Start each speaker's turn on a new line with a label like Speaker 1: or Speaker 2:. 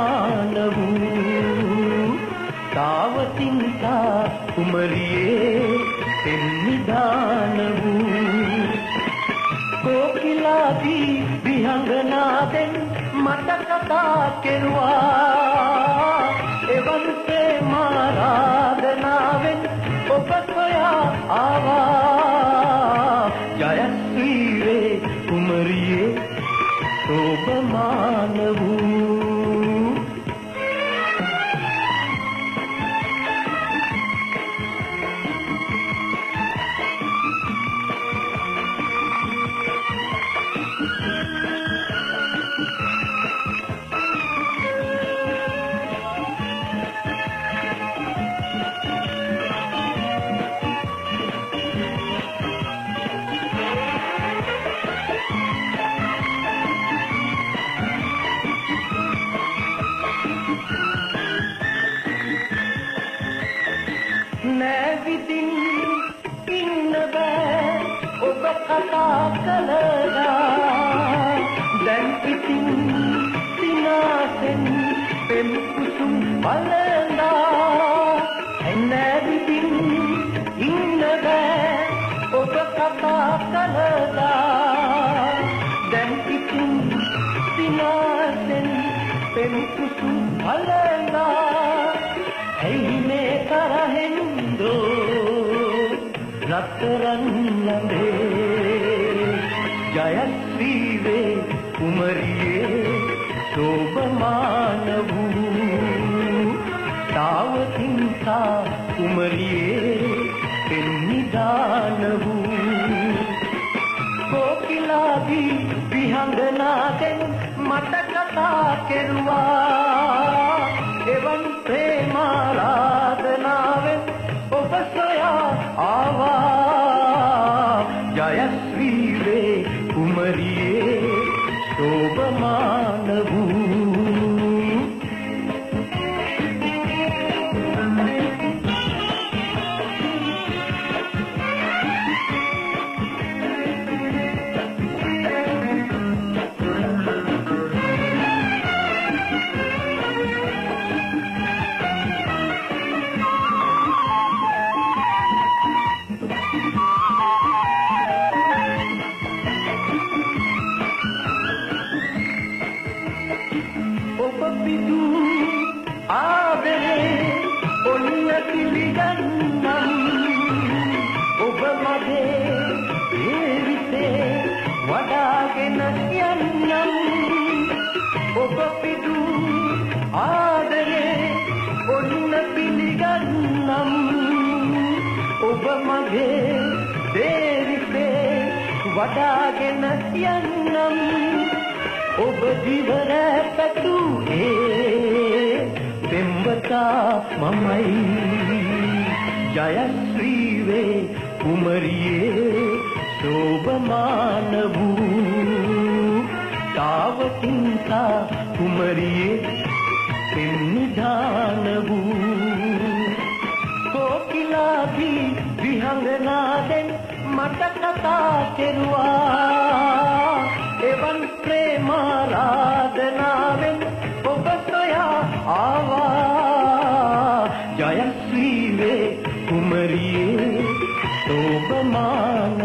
Speaker 1: සෝභමාන වූ තාවතින්සා කුමරියේ පෙම්නිදාන වූ කෝකිලාදී විහංගනාදෙන් මට කතා කෙරුවා එවන් ප්‍රේමාරාධනාවෙන් ඔබ සොයා ආවා ජයශ්‍රී වේ කුමරියේ සෝභමාන වූ නැවිදින් ඉන්න බෑ ඔබ කතා කළා දැන් ඉතින් සිනාසෙන් පෙම් කුසුම් බලනවා නැවිදින් ඉන්න බෑ ඔබ කතා කළා දැන් ඉතින් සිනාසෙන් පෙම් කුසුම් බලනවා ඇයි මේ තරහෙන් රත්තරන් ලඳේ ජයශ්‍රී වේ කුමරියේ සෝභමාන වූ තාවතින්සා කුමරියේ පෙම්නිදාන වූ කෝකිලාදී විහංගනාදෙන් මට කතා කෙරුවා එවන් ප්‍රේමාරාධනාවෙන් ඔබ සොයා ආවා ජයශ්‍රී වේ කුමරියේ සෝභමාන වූ ආවේ ඔන්න පිළිගන්නම් ඔබ මගේ ජීවිතේ වඩාගෙන යන්නම් ඔබ පිටු ආදරේ ඔන්න පිළිගන්නම් ඔබ මගේ ජීවිතේ වඩාගෙන යන්නම් ඔබ ජීවර පැතුනේ පෙම්වතා මමයි ජයශ්‍රී වේ කුමරියේ සෝභමාන වූ තාවතින්සා කුමරියේ පෙම්නිදාන වූ කෝකිලාදී විහංගනාදෙන් මට කතා කෙරුවා එවන් ප්‍රේමාරාධනාවෙන් ඔබ සොයා ආවා ජයශ්‍රී වේ කුමරියේ සෝභමාන